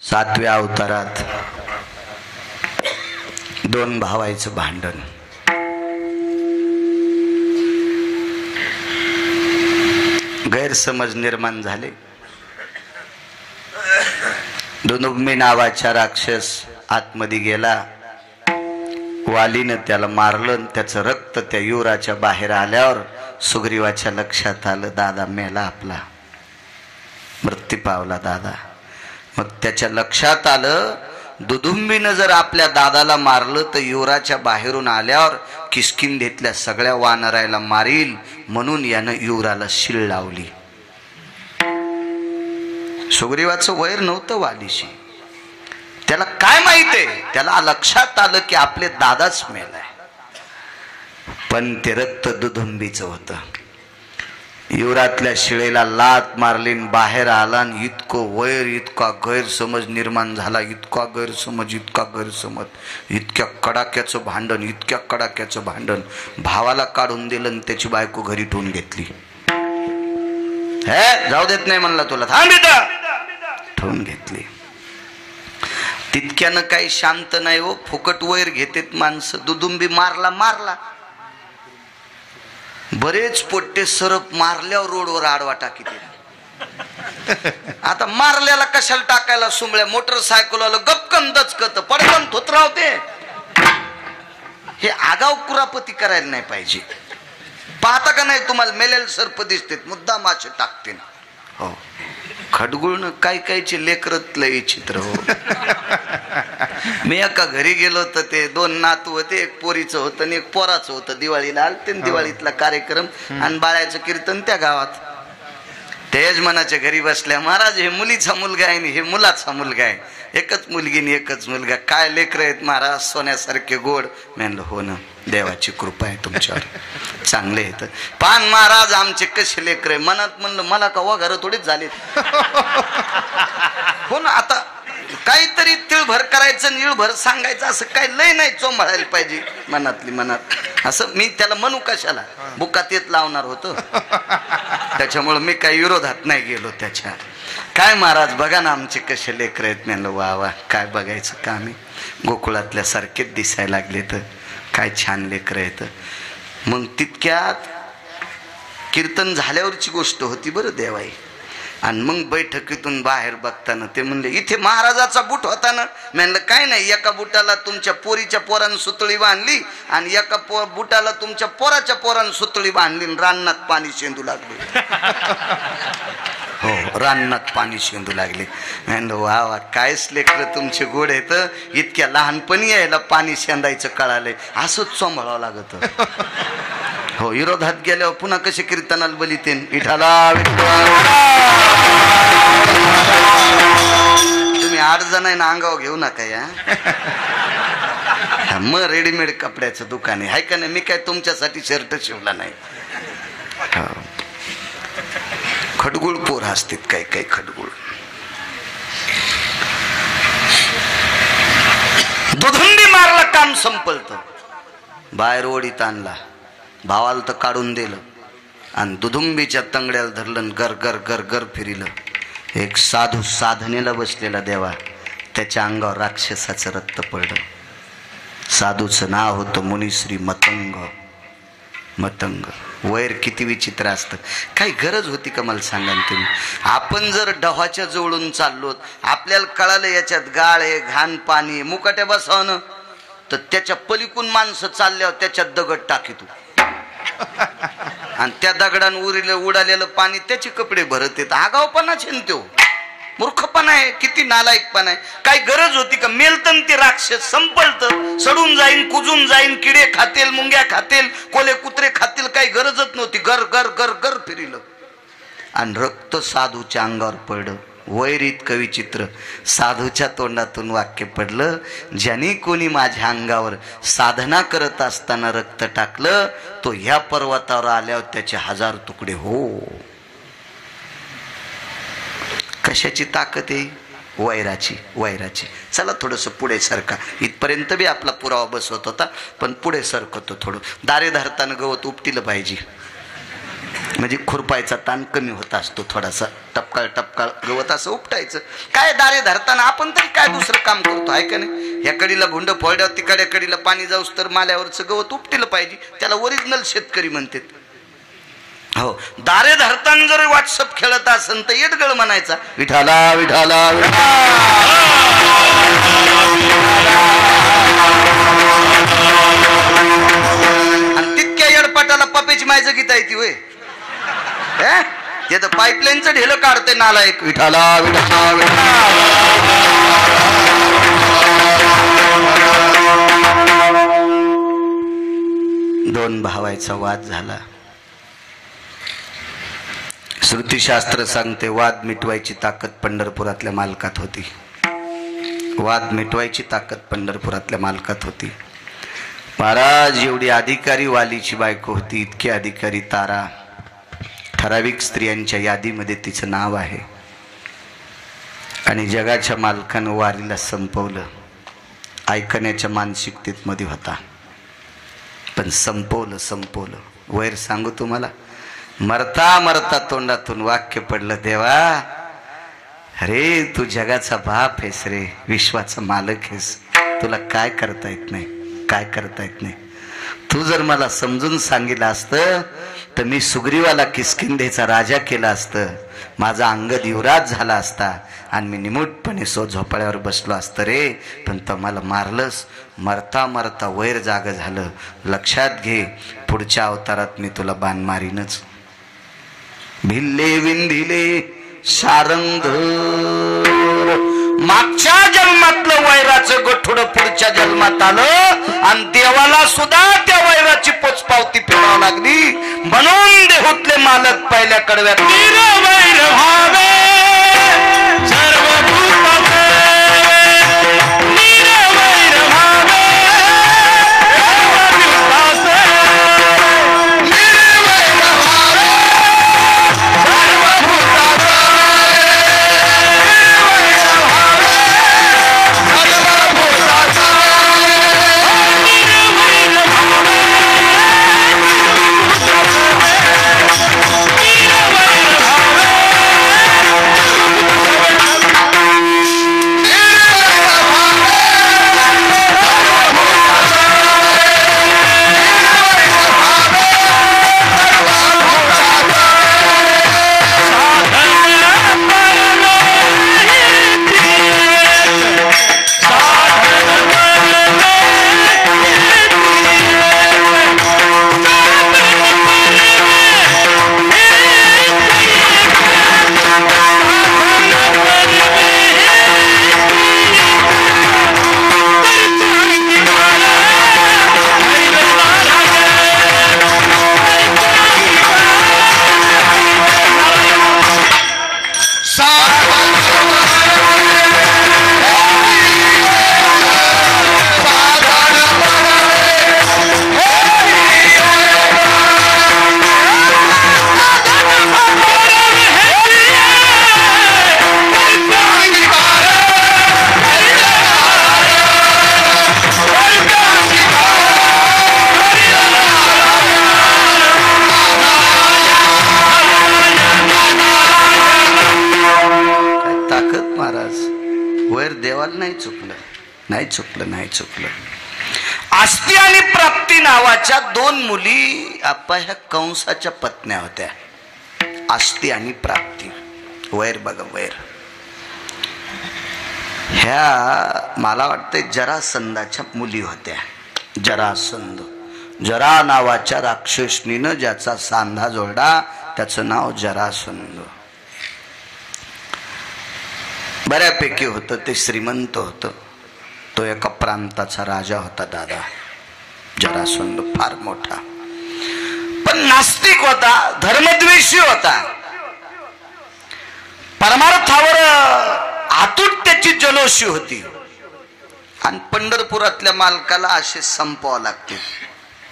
सातव्या अवतारात दोन भावांचं भांडण. गैरसमज निर्माण झाले. दुदुंबी नावाचा राक्षस आतमध्ये गेला. वालीनं त्याला मारलं. त्याचं रक्त त्या युवराच्या बाहेर आल्यावर सुग्रीवाच्या लक्षात आलं, दादा मेला, आपला मृत्यू पावला दादा. मग त्याच्या लक्षात आलं, दुदुंबीनं जर आपल्या दादाला मारलं तर युवराच्या बाहेरून आल्यावर किष्किंधेतल्या सगळ्या वानरायला मारील, म्हणून यानं युवराला शीळ लावली. सुग्रीवाचं वैर नव्हतं वालीशी. त्याला काय माहितीये, त्याला लक्षात आलं की आपले दादाच मेलाय, पण ते रक्त दुदुंबीचं होतं. युवरातल्या शिळेला लात मारली, बाहेर आला. इतकं वैर, इतका गैरसमज निर्माण झाला, इतका गैरसमज, इतक्या कडाक्याचं भांडण, इतक्या कडाक्याचं भांडण. भावाला काढून दिलं आणि त्याची बायको घरी ठेवून घेतली. हे जाऊ देत नाही म्हणला तुला, थांब इथं, ठेवून घेतली. तितक्यानं काही शांत नाही हो, फुकट वैर घेतेत माणसं. दुदुंबी मारला. बरेच पोट्टे सरप मारल्यावर रोडवर आडवा टाकी. आता मारल्याला कशाला टाकायला सुंबळ्या? मोटरसायकलवाला गपकन दचकत पडकन थोतरावते. हे आगाव कुरापती करायला नाही पाहिजे. पाहता का नाही तुम्हाला मेलेल सर्प दिसते, मुद्दाम असे टाकते. हो, खडगुळनं कायचे लेकरत लय चित्र. हो, मी एका घरी गेलो तर ते दोन नातू होते, एक पोरीचं होतं आणि एक पोराचं होतं. दिवाळीला आलते, दिवाळीतला कार्यक्रम आणि बाळ्याचं कीर्तन त्या गावात. ते यजमानाच्या घरी बसल्या, महाराज हे मुलीचा मुलगा आहे आणि हे मुलाचा मुलगा आहे, एकच मुलगी आणि एकच मुलगा, काय लेकर आहेत महाराज, सोन्यासारखे गोड. म्हणलं हो ना, देवाची कृपा आहे तुमच्यावर, चांगले आहेत. पान महाराज आमचे कसे लेकर आहे. मनात म्हणलं मला का वगैरे थोडीच झाले. हो ना, आता काहीतरी तिळभर करायचं, निळभर सांगायचं, असं काय लय नाही चोंबाळायला पाहिजे मनातली मनात. असं मी त्याला म्हणू कशाला, बुकात येत लावणार होतो, त्याच्यामुळे मी काही विरोधात नाही गेलो त्याच्या. काय महाराज बघा ना आमचे कसे लेकर आहेत. म्हणलं वा वा, काय बघायचं का, आम्ही गोकुळातल्या सारखेच दिसायला लागले, तर काय छान लेकर आहेत. मग तितक्यात कीर्तन झाल्यावरची गोष्ट होती बरं देवाई. आणि मग बैठकीतून बाहेर बघताना ते म्हणले, इथे महाराजाचा बूट होता ना. म्हणलं काय नाही, एका बुटाला तुमच्या पोरीच्या पोरानं सुतळी बांधली आणि एका बुटाला तुमच्या पोराच्या पोरानं सुतळी बांधली, रानात पाणी शेंदू लागले. हो, रानात पाणी शेंदू लागले. म्हणलं वा वा, कायच लेकर तुमचे गोड आहेत, इतक्या लहानपणी यायला पाणी शेंदायचं कळालंय. असंच सांभाळावं लागत. हो, विरोधात गेल्यावर पुन्हा कसे कीर्तनाला बलिते, विठाला तुम्ही 8 जण आहे ना, अंगावर घेऊ नका या. मग रेडीमेड कपड्याचं दुकान आहे का नाही, मी काय तुमच्यासाठी शर्ट शिवला नाही. खडगुळ पोर असतात, काही खडगुळ. दुधुंडी मारला, काम संपलत. बाहेर ओढीत आणला, भावाला तर काढून दिलं आणि दुधुंबीच्या तंगड्याला धरलं, गर गर गर गर फिरिलं. एक साधू साधनेला बसलेला देवा, त्याच्या अंगावर राक्षसाचं रक्त पडलं. साधूचं नाव होतं मुनिश्री मतंग. वैर किती विचित्र असतं. काही गरज होती का मला सांगा तुम्ही? आपण जर डव्हाच्या जवळून चाललो, आपल्याला कळालं याच्यात गाळ आहे, घाण पाणी, मुकाट्या बसावं, तर त्याच्या पलीकून माणसं चालल्यावर त्याच्यात दगड टाकीतो आणि त्या दगडांवर उडालेलं पाणी त्याचे कपडे भरत येत. आगावपणा तो मूर्खपणा आहे, किती नालायकपणा आहे. काही गरज होती का? मेलतन ते राक्षस संपलत, सडून जाईन, कुजून जाईन, किडे खातील, मुंग्या खातील, कोले कुत्रे खातील, काही गरजच नव्हती. गर गर गर गर फिरिलं आणि रक्त साधूच्या अंगावर पडलं. वैर इतकं विचित्र. साधूच्या तोंडातून वाक्य पडलं, ज्याने कोणी माझ्या अंगावर साधना करत असताना रक्त टाकलं, तो ह्या पर्वतावर आल्यावर त्याचे 1000 तुकडे हो. कशाची ताकद आहे? वैराची. चला थोडंसं पुढे सरका. इथपर्यंत बी आपला पुरावा बसवत होता, पण पुढे सरकतो थोडं. दारे धरताना गवत उपटीलं पाहिजे. म्हणजे खुरपायचा ताण कमी होत असतो थोडासा. टपकाळ टपकाळ गवत असं उपटायचं. काय दारे धरताना आपण तरी काय दुसरं काम करतो आहे का नाही? ह्या कडीला भुंड फोडल्यावर तिकडे कडीला पाणी जाऊस तर माल्यावरचं गवत उपटेलं पाहिजे. त्याला ओरिजिनल शेतकरी म्हणतात. हो, दारे धरताना जर व्हॉट्सअप खेळत असेल तर येडगळ म्हणायचा विठाला विठाला आणि तितक्या येडपाटाला पपेची मायचं गीता येते होय. ते तर पाईपलाईनचं ढेलं काढते नाला एक विठाला विठाला विठाला. दोन भावायचा वाद झाला. श्रुतीशास्त्र सांगते वाद मिटवायची ताकद पंढरपुरातल्या मालकात होती. वाद मिटवायची ताकद पंढरपुरातल्या मालकात होती. महाराज एवढी अधिकारी वालीची बायको होती, इतकी अधिकारी तारा. ठराविक स्त्रियांच्या यादीमध्ये तिचं नाव आहे. आणि जगाच्या मालकानं वारीला संपवलं. ऐकण्याच्या मानसिकतेत मध्ये होता पण संपवलं. वैर सांगू तुम्हाला, मरता मरता तोंडातून वाक्य पडलं, देवा अरे तू जगाचा बाप आहेस रे, विश्वाचा मालक आहेस, तुला काय करता येत नाही. तू जर मला समजून सांगितलं असतं तर मी सुग्रीवाला किष्किंधेचा राजा केला असतं. माझा अंगद युवराज झाला असता आणि मी निमूटपणे झोपाळ्यावर बसलो असतं रे. पण तो मला मारलंस. मरता मरता वैर जाग झालं. लक्षात घे, पुढच्या अवतारात मी तुला बाण मारीनच. भिल्ले विंधिले शारंग, मागच्या जन्मातलं वैराचं गठुड पुढच्या जन्मात आलं आणि देवाला सुद्धा त्या वैराची पोचपावती फेडावं लागली. म्हणून देहूतले मालक पहिल्या कडव्यात वैर व्हावे नाही चुकलं. आस्ती आणि प्राप्ती नावाच्या दोन मुली आपा ह्या कंसाच्या पत्न्या होत्या. आस्ती आणि प्राप्ती. वैर बघा वैर. ह्या मला वाटतं जरासंधाच्या मुली होत्या. जरासंध, जरा नावाच्या राक्षसनीनं ज्याचा सांधा जोडला त्याचं नाव जरासंध. बऱ्यापैकी होतं, ते श्रीमंत होतं. तो एका प्रांताचा राजा होता दादा. जरासंध फार मोठा, पण नास्तिक होता, धर्मद्वेषी होता. परमार्थावर आतुट त्याची जलोशी होती. आणि पंढरपुरातल्या मालकाला असे संपवावं लागते.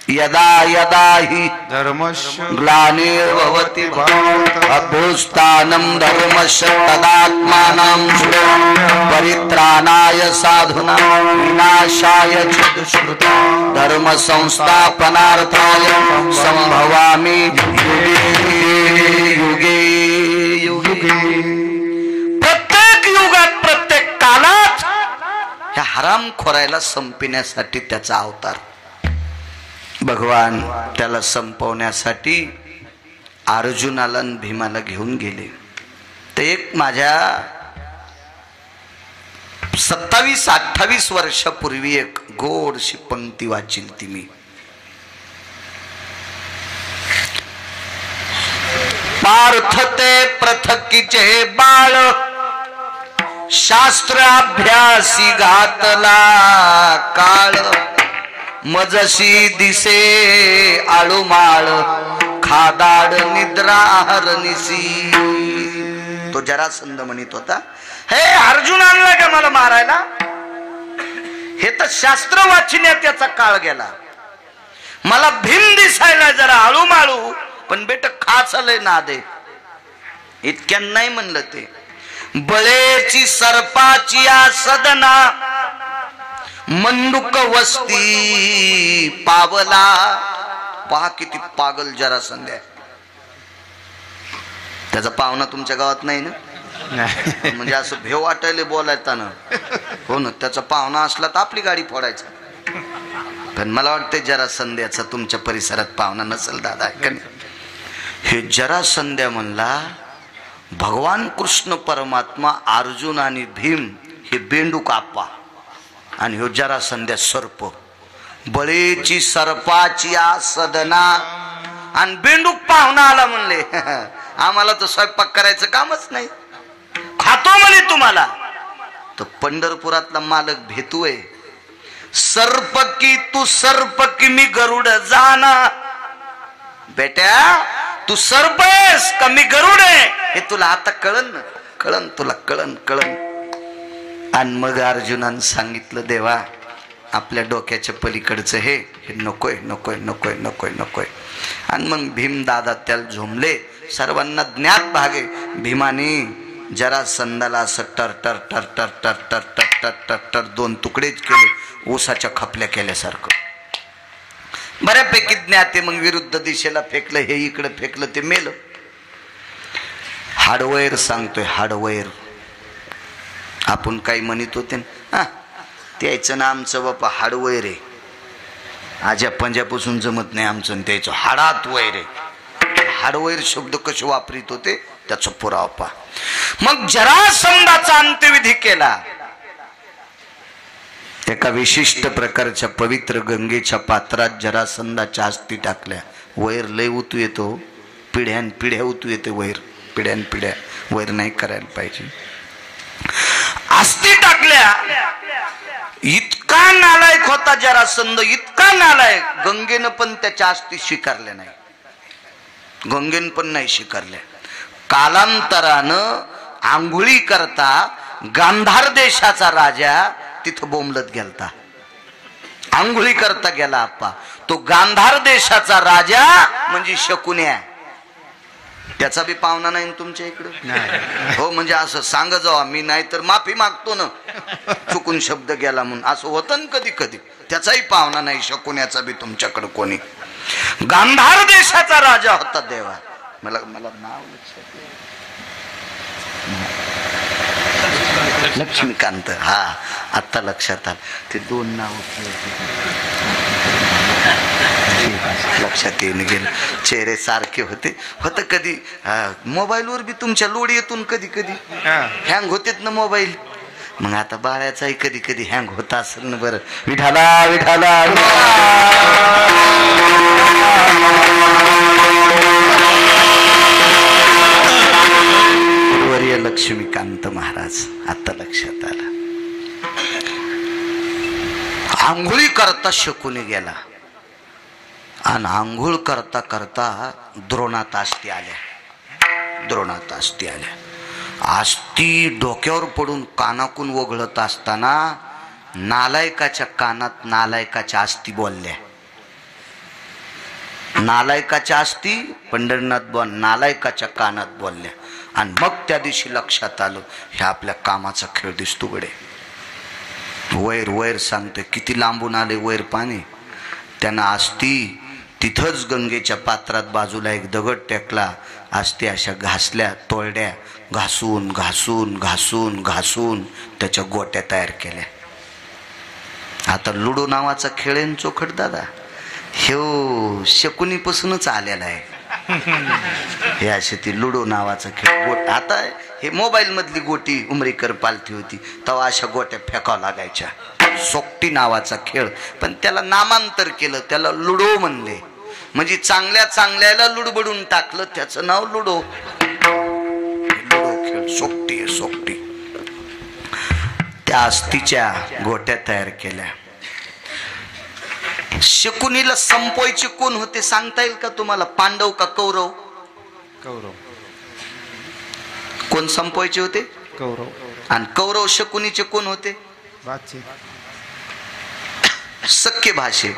यदा यदा हि धर्मस्य ग्लानिर्भवति अभ्युत्थानं धर्मस्य तदात्मानं परित्राणाय साधूनां विनाशाय च दुष्कृतां धर्म संस्थापनार्थाय संभवामि युगे युगे. युगे युगे, प्रत्येक युगात प्रत्येक कालात ह्या हरामखोरायला संपविण्यासाठी त्याचा अवतार. भगवान त्याला संपवण्यासाठी अर्जुनाला आणि भीमाला घेऊन गेले. तर एक माझ्या 27-28 वर्षापूर्वी एक गोडशी पंक्ती वाचिल ती मी. पार्थ ते पृथकीचे बाळ, शास्त्राभ्यासी घातला काळ, मजशी दिसे आळूमाळ, खादाड निद्रा हरनिसी. तो जरासंध म्हणत होता, हे अर्जुन आणला का मला मारायला? हे तर शास्त्र वाचण्यात त्याचा काळ गेला. मला भीम दिसायला जरा आळूमाळू, पण बेट खाचलय ना दे. इतक्या नाही म्हणलं ते. बळेची सर्पाची या सदना, मंडूक वस्ती पावला. पहा किती पागल जरासंध आहे. त्याचा पाहुणा तुमच्या गावात नाही ना? म्हणजे असं भेव वाटायला बोलायचा ना. हो ना, त्याचा पाहुणा असला तर आपली गाडी फोडायचा. पण मला वाटतं जरासंध्याचा तुमच्या परिसरात पाहुणा नसेल दादा. हे जरासंध्या म्हणला, भगवान कृष्ण परमात्मा, अर्जुन आणि भीम हे बेंडूक आप्पा, आणि ह्यो जरासंध्या सर्प. बळेची सर्पाची आ सदना, आणि बेंडूक पाहुणा आला म्हणले, आम्हाला तर स्वयंपाक करायचं कामच नाही, खातो म्हणे तुम्हाला. तर पंढरपुरातला मालक भेतूय, सर्प की तू सर्प की मी गरुड जाना. बेट्या तू सर्प आहेस का मी गरुड आहे हे तुला आता कळन ना, कळन तुला, कळन कळन. आणि मग अर्जुनानं सांगितलं, देवा आपल्या डोक्याच्या पलीकडचं हे नकोय नकोय नकोय नकोय नकोय. आणि मग भीम दादा त्याला झोंबले. सर्वांना ज्ञात भागे. भीमाने जरासंधाला असं टर टर टर टर टर टर टर टर टर टर 2 तुकडेच केले, ऊसाच्या खपल्या केल्यासारखं. बऱ्यापैकी ज्ञात आहे. मग विरुद्ध दिशेला फेकलं, हे इकडे फेकलं, ते मेलं. हाडवैर सांगतोय, हाडवैर. आपण काही म्हणत होते ना, त्याचं ना आमचं बापा हाडवैर आहे, आज्या पंजापासून जमत नाही आमचं त्याचं, हाडात वैर आहे. हाडवैर शब्द कसे वापरित होते त्याचा पुरावा पहा. मग जरासंधाचा अंत्यविधी केला. एका विशिष्ट प्रकारच्या पवित्र गंगेच्या पात्रात जरासंधाच्या अस्थी टाकल्या. वैर लय उतू येतो, पिढ्यान पिढ्या उतू येते वैर, पिढ्यान पिढ्या. वैर नाही करायला पाहिजे. अस्थी टाकल्या. इतका नालायक होता जरासंध, इतका नालायक, गंगेनं पण त्याच्या अस्थी स्वीकारल्या नाही, गंगेनं पण नाही स्वीकारल्या. कालांतरानं आंघोळी करता गांधार देशाचा राजा तिथं बोंबलत गेलता. आंघोळी करता गेला आप्पा. तो गांधार देशाचा राजा म्हणजे शकुन्या. त्याचा बी पाहुणा नाही तुमच्या इकडं? हो, म्हणजे असं सांग जावा, मी नाही तर माफी मागतो ना, चुकून शब्द गेला म्हणून. असं होतं ना कधी कधी. त्याचाही पाहुणा नाही शकुन्याचा बी तुमच्याकडं कोणी. गांधार देशाचा राजा होता देवा. मला नाव लक्ष्मीकांत. हा, आता लक्षात आलं. ते 2 नाव लक्षात येऊन गेलं. चेहरे सारखे होते. होतं कधी मोबाईलवर बी तुमच्या लोड येतून कधी कधी हँग होतेत ना मोबाईल. मग आता बाळ्याचाही कधी कधी हँग होता असेल ना. बरं, विठाला विठाला. वर्य लक्ष्मीकांत महाराज. आता लक्षात आलं. आंघोळी करता शकुनी गेला, आणि आंघोळ करता करता द्रोणात अस्थी आल्या. द्रोणात अस्थी आल्या. अस्थी डोक्यावर पडून कानाकून वगळत असताना नालायकाच्या कानात नालायकाच्या अस्थी बोलल्या. नालायकाच्या अस्थी पंढरनाथ बोल नालायकाच्या कानात बोलल्या. आणि मग त्या दिवशी लक्षात आलं, हे आपल्या कामाचा खेळ दिसतो गडे. वैर वैर सांगते, किती लांबून आले वैर पाणी. त्यांना अस्थी तिथंच गंगेच्या पात्रात बाजूला एक दगड टेकला. आज ते अशा घासल्या तोरड्या घासून घासून घासून घासून त्याच्या गोट्या तयार केल्या. आता लुडो नावाचा खेळ आहे चोखट दादा, हे शकुनीपासूनच आलेला आहे. हे असे ती लुडो नावाचा खेळ. गोट आता हे मोबाईल मधली गोटी उमरीकर पालथी होती तेव्हा अशा गोट्या फेकावं लागायच्या. सोकटी नावाचा खेळ, पण त्याला नामांतर केलं, त्याला लुडो म्हणले. म्हणजे चांगल्या चांगल्याला लुडबडून टाकलं, त्याचं नाव लुडो. लुडो खेळ सोकटी आहे, सोकटी. त्या अस्तीच्या गोट्या तयार केल्या. शकुनीला संपवायचे कोण होते सांगता येईल का तुम्हाला? पांडव का कौरव? कौरव. कोण संपवायचे होते? कौरव. आणि कौरव शकुनीचे कोण होते? सख्खे भाषे.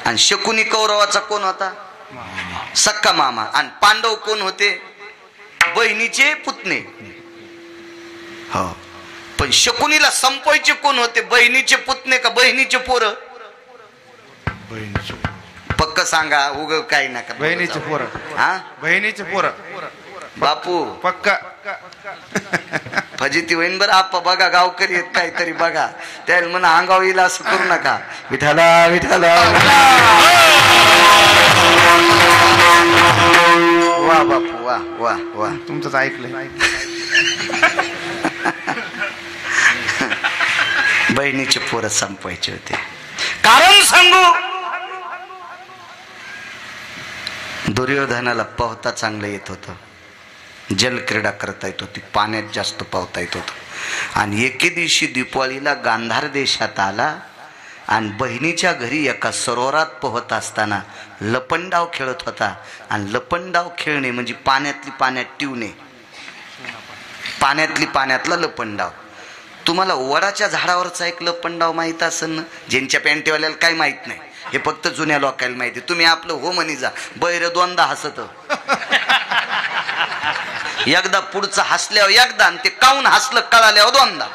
आणि शकुनी कौरवाचा कोण होता? सक्का मामा. आणि पांडव कोण होते? बहिणीचे पुतणे. हो, पण शकुनीला संपवायचे कोण होते? बहिणीचे पुतणे का बहिणीचे पोरं? पक्क सांगा, उग काही नका. बहिणीचे पोरं. हा, बहिणीचे पोरं बापू पक्का. फजिती होईन बरं. आप्पा बघा, गावकरी आहेत काहीतरी बघा, त्याला म्हणा अंगाव येईल असं करू नका. विठाला विठाला. वा बापू वा वा वा, तुमचंच ऐकलंय. बहिणीचे पोरं संपवायचे होते. कारण सांगू, दुर्योधनाला पोहता चांगलं येत होतं, जलक्रीडा करता येत होती, पाण्यात जास्त पोहता येत होतं. आणि एके दिवशी दिवाळीला गांधार देशात आला आणि बहिणीच्या घरी एका सरोवरात पोहत असताना लपंडाव खेळत होता. आणि लपंडाव खेळणे म्हणजे पाण्यातली पाण्यात टिवणे, पाण्यातली पाण्यातला लपंडाव. तुम्हाला वडाच्या झाडावरचा एक लपंडाव माहित असेल ना? ज्यांच्या पॅन्टीवाल्याला काही माहित नाही, हे फक्त जुन्या लोकांना माहिती. तुम्ही आपलं हो म्हणी जा. बैर दोनदा हसत, एकदा पुढचं हसल्यावर एकदा, आणि ते काऊन हसलं कळाल्यावर दोनदा.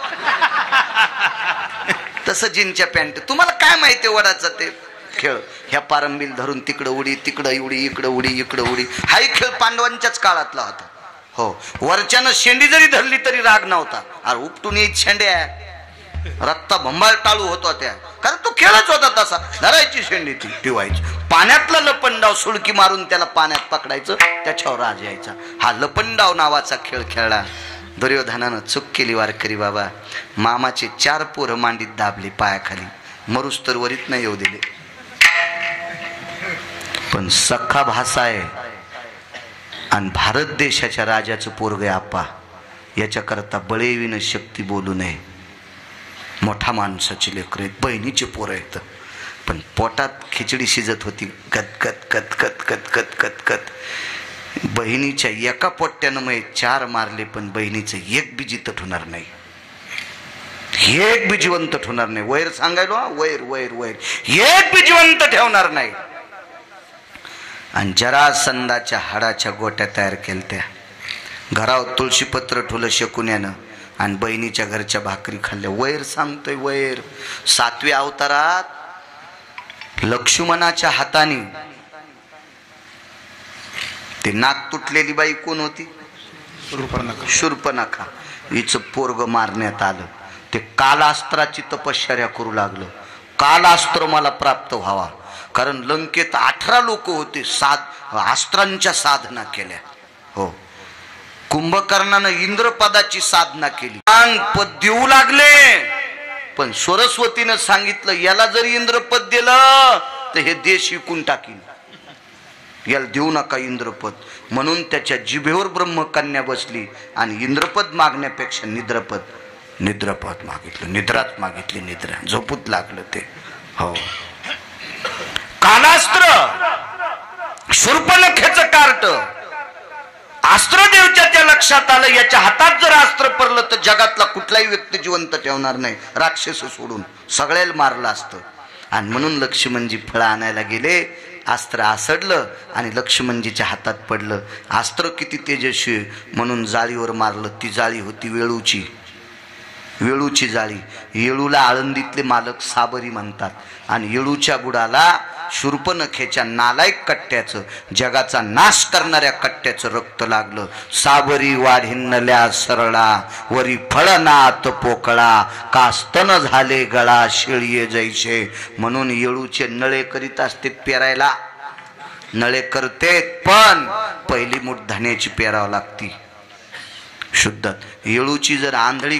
तसं जिनच्या पॅन्ट. तुम्हाला काय माहिती वडाचा ते खेळ? ह्या पारंबील धरून तिकडं उडी, तिकडं उडी, इकडं उडी, इकडं उडी. हाही खेळ पांडवांच्याच काळातला होता. हो, वरच्यानं शेंडी जरी धरली तरी राग नव्हता. अरे उपटून येत शेंड्या, रक्ता भंबाळ टाळू होतो त्या, कारण तो खेळच होता तसा. धरायची शेंडी ती ठेवायची. पाण्यातला लपंडाव सुळकी मारून त्याला पाण्यात पकडायचं, त्याच्यावर राज यायचा. हा लपंडाव नावाचा खेळ खेळला. दुर्योधनानं चूक केली वारकरी बाबा. मामाचे 4 पोरं मांडीत दाबले पायाखाली, मरुस्तर वरीत नाही येऊ दिले. पण सख्खा भासा आहे आणि भारत देशाच्या राजाचं पोरग आप्पा, याच्याकरता बळेविन शक्ती बोलू नये. मोठा माणसाचे लेकर आहेत, बहिणीचे पोरं आहेत, पण पोटात खिचडी शिजत होती. कत कत कत कत कत कत कत. बहिणीच्या एका पोट्ट्यानं मग 4 मारले, पण बहिणीचं एक बी जितत होणार नाही, एक बी जिवंत ठेवणार नाही. वैर सांगायलो, वैर वैर वैर, एक बी जिवंत ठेवणार नाही. आणि जरासंधाच्या हाडाच्या गोट्या तयार केलत्या. घरावर तुळशीपत्र ठुलं शकुन्यानं आणि बहिणीच्या घरच्या भाकरी खाल्ल्या. वैर सांगतोय वैर. 7व्या अवतारात लक्ष्मणाच्या हाताने ते नाक तुटलेली बाई कोण होती? शूर्पणखा. हिचं पोरग मारण्यात आलं. ते कालास्त्राची तपश्चर्या करू लागलं. कालास्त्र मला प्राप्त व्हावा, कारण लंकेत 18 लोक होते. अस्त्रांच्या साधना केल्या. हो, कुंभकर्णानं इंद्रपदाची साधना केली, पद देऊ लागले. पण सरस्वतीनं सांगितलं, याला जर इंद्रपद दिलं तर हे देश विकून टाकीन, याला देऊ नका इंद्रपद. म्हणून त्याच्या जिभेवर ब्रह्मकन्या बसली आणि इंद्रपद मागण्यापेक्षा निद्रपद मागितलं. निद्राच मागितली, निद्रा. झोपूत लागलं ते. हो, कालास्त्र, शूर्पणखेचं कार्ट. अस्त्रदेवच्या त्या लक्षात आलं, याच्या हातात जर अस्त्र पडलं तर जगातला कुठलाही व्यक्ती जिवंत ठेवणार नाही, राक्षस सोडून सगळ्याला मारलं असतं. आणि म्हणून लक्ष्मणजी फळं आणायला गेले. अस्त्र आसडलं आणि लक्ष्मणजीच्या हातात पडलं. अस्त्र किती तेजस्वी म्हणून जाळीवर मारलं. ती जाळी होती वेळूची, वेळूची जाळी. येळूला आळंदीतले मालक साबरी म्हणतात. आणि येळूच्या बुडाला शूर्पणखेच्या नालायक कट्ट्याचं, जगाचा नाश करणाऱ्या कट्ट्याचं रक्त लागलं. सावरी वाढिन्नल्या सरळा, वरी फळनात पोकळा, कास्तन झाले गळा शिळये जैसे. म्हणून येळूचे नळे करीत असते पेरायला, नळे करते, पण पहिली मूठ धान्याची पेरावं लागती शुद्धात. येळूची जर आंधळी